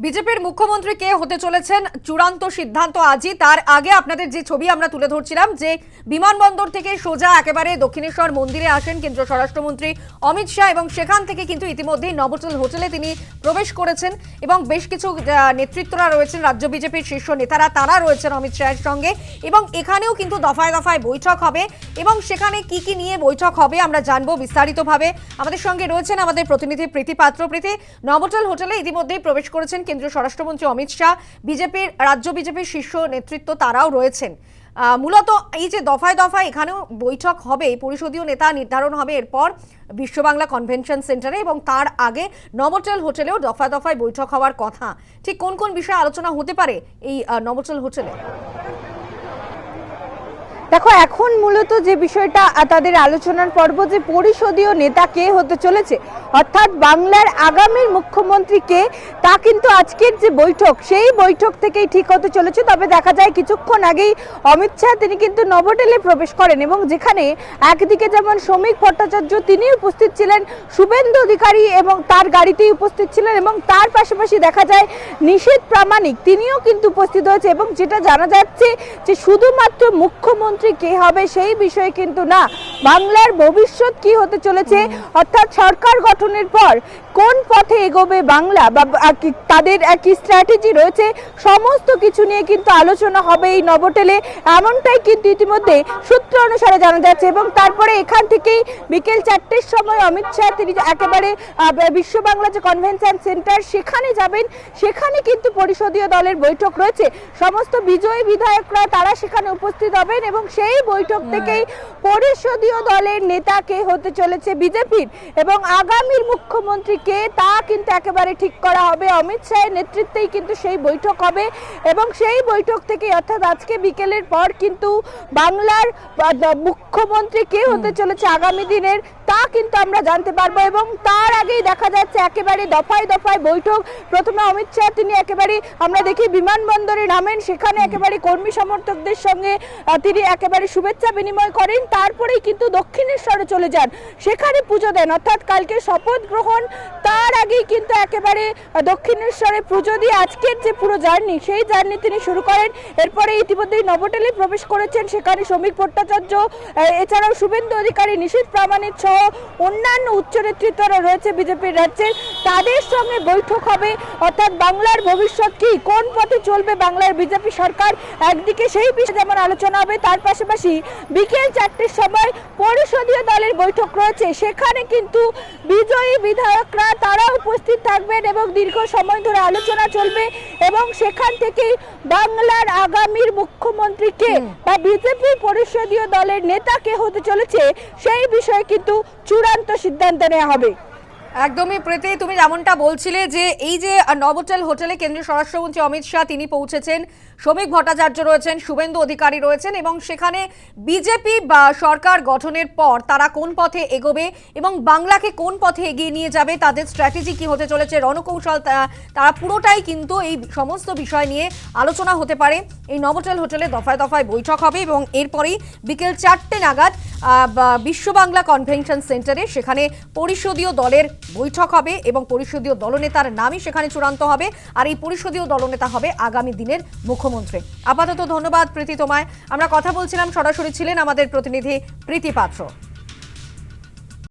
বিজেপির মুখ্যমন্ত্রী কে হতে চলেছেন চূড়ান্ত সিদ্ধান্ত আজই। তার আগে আপনাদের যে ছবি আমরা তুলে ধরছিলাম যে বিমানবন্দর থেকে সোজা একেবারে দক্ষিণেশ্বর মন্দিরে আসেন কেন্দ্রীয় স্বরাষ্ট্রমন্ত্রী অমিত শাহ এবং সেখান থেকে কিন্তু ইতিমধ্যেই নভোটেল হোটেলে তিনি প্রবেশ করেছেন এবং বেশ কিছু নেতৃত্বরা রয়েছেন, রাজ্য বিজেপির শীর্ষ নেতারা তারা রয়েছেন অমিত শাহের সঙ্গে এবং এখানেও কিন্তু দফায় দফায় বৈঠক হবে এবং সেখানে কি কি নিয়ে বৈঠক হবে আমরা জানবো বিস্তারিতভাবে। আমাদের সঙ্গে রয়েছেন আমাদের প্রতিনিধি প্রীতি পাত্র। প্রীতি, নভোটেল হোটেলে ইতিমধ্যেই প্রবেশ করেছেন কেন্দ্রীয় স্বরাষ্ট্রমন্ত্রী অমিত শাহ, রাজ্য বিজেপির শীর্ষ নেতৃত্ব তারাও রয়েছেন। মূলত এই যে দফায় দফায় এখানেও বৈঠক হবে, পরিষদীয় নেতা নির্ধারণ হবে এরপর বিশ্ব বাংলা কনভেনশন সেন্টারে এবং তার আগে নভোটেল হোটেলেও দফায় দফায় বৈঠক হওয়ার কথা। ঠিক কোন কোন বিষয়ে আলোচনা হতে পারে এই নভোটেল হোটেলে? দেখো, এখন মূলত যে বিষয়টা তাদের আলোচনার পর্ব যে পরিষদীয় নেতা কে হতে চলেছে, অর্থাৎ বাংলার আগামীর মুখ্যমন্ত্রী কে, তা কিন্তু আজকের যে বৈঠক সেই বৈঠক থেকেই ঠিক হতে চলেছে। তবে দেখা যায় কিছুক্ষণ আগেই অমিত শাহ তিনি কিন্তু নভোটেলে প্রবেশ করেন এবং যেখানে একদিকে যেমন শ্রমিক ভট্টাচার্য তিনি উপস্থিত ছিলেন, শুভেন্দু অধিকারী এবং তার গাড়িতেই উপস্থিত ছিলেন এবং তার পাশাপাশি দেখা যায় নিশীথ প্রামাণিক তিনিও কিন্তু উপস্থিত হয়েছে এবং যেটা জানা যাচ্ছে যে শুধুমাত্র মুখ্যমন্ত্রী কে হবে সেই বিষয়ে কিন্তু না, বাংলার ভবিষ্যৎ কি হতে চলেছে, অর্থাৎ সরকার গঠনের পর কোন পথে এগোবে বাংলা বা তাদের কি স্ট্র্যাটেজি রয়েছে সমস্ত কিছু নিয়ে কিন্তু আলোচনা হবে এই নভোটেলে, এমনটাই কিন্তু ইতিমধ্যে সূত্র অনুসারে জানা যাচ্ছে। এবং তারপরে এখান থেকেই বিকেল 4টের সময় অমিত শাহ তিনি একেবারে বিশ্ব বাংলা যে কনভেনশন সেন্টার সেখানে যাবেন, সেখানে কিন্তু পরিষদীয় দলের বৈঠক রয়েছে, সমস্ত বিজয়ী বিধায়করা তারা সেখানে উপস্থিত হবেন এবং সেই বৈঠক থেকেই পরিষদীয় দলের নেতা কে হতে চলেছে বিজেপির এবং আগামীর মুখ্যমন্ত্রী কে তা কিন্তু একেবারে ঠিক করা হবে। অমিত শাহের নেতৃত্বেই কিন্তু সেই বৈঠক হবে এবং সেই বৈঠক থেকে অর্থাৎ আজকে বিকেলের পর কিন্তু বাংলার মুখ্যমন্ত্রী কে হতে চলেছে আগামী দিনের তা কিন্তু আমরা জানতে পারবো। এবং তার আগেই দেখা যাচ্ছে একেবারে দফায় দফায় বৈঠক। প্রথমে অমিত শাহ তিনি একেবারে আমরা দেখি বিমানবন্দরে নামেন, সেখানে একেবারে কর্মী সমর্থকদের সঙ্গে তিনি একেবারে শুভেচ্ছা বিনিময় করেন, তারপরেই কিন্তু দক্ষিণেশ্বরে চলে যান, সেখানে পুজো দেন, অর্থাৎ কালকে শপথ গ্রহণ তার আগেই কিন্তু একেবারে দক্ষিণেশ্বরে পুজো দিয়ে আজকের যে পুরো জার্নি সেই জার্নি তিনি শুরু করেন। এরপরে ইতিমধ্যেই নভোটেলে প্রবেশ করেছেন, সেখানে শ্রমিক ভট্টাচার্য এছাড়াও শুভেন্দু অধিকারী, নিশীথ প্রামাণিক সহ অন্যান্য উচ্চ নেতৃত্বরা রয়েছে বিজেপির রাজ্যের, তাদের সঙ্গে বৈঠক হবে। অর্থাৎ বাংলার ভবিষ্যৎ কি, কোন পথে চলবে বাংলার বিজেপি সরকার, একদিকে সেই বিষয়ে যেমন আলোচনা হবে, তার পাশাপাশি বিকেল 4টের সময় পরিষদীয় দলের বৈঠক রয়েছে, সেখানে কিন্তু বিজয়ী বিধায়করা তারা উপস্থিত থাকবেন এবং দীর্ঘ সময় ধরে আলোচনা চলবে এবং সেখান থেকেই বাংলার আগামীর মুখ্যমন্ত্রী কে বা বিজেপি পরিষদীয় দলের নেতা কে হতে চলেছে সেই বিষয়ে কিন্তু চূড়ান্ত সিদ্ধান্ত নেওয়া হবে। একদমই প্রীতি, তুমি যেমনটা বলছিলে যে এই যে নভোটেল হোটেলে কেন্দ্রীয় স্বরাষ্ট্রমন্ত্রী অমিত শাহ তিনি পৌঁছেছেন, শ্রমিক ভট্টাচার্য রয়েছেন, শুভেন্দু অধিকারী রয়েছেন এবং সেখানে বিজেপি বা সরকার গঠনের পর তারা কোন পথে এগোবে এবং বাংলাকে কোন পথে এগিয়ে নিয়ে যাবে, তাদের স্ট্র্যাটেজি কি হতে চলেছে, রণকৌশল, তারা পুরোটাই কিন্তু এই সমস্ত বিষয় নিয়ে আলোচনা হতে পারে। এই নভোটেল হোটেলে দফায় দফায় বৈঠক হবে এবং এরপরেই বিকেল 4টে নাগাদ বিশ্ব বাংলা কনভেনশন সেন্টারে সেখানে পরিষদীয় দলের বৈঠক হবে এবং পরিষদীয় দলনেতার নামই সেখানে চূড়ান্ত হবে আর এই পরিষদীয় দলনেতা হবে আগামী দিনের মুখ্যমন্ত্রী। আপাতত ধন্যবাদ প্রীতি তোমায়। আমরা কথা বলছিলাম, সরাসরি ছিলেন আমাদের প্রতিনিধি প্রীতি পাত্র।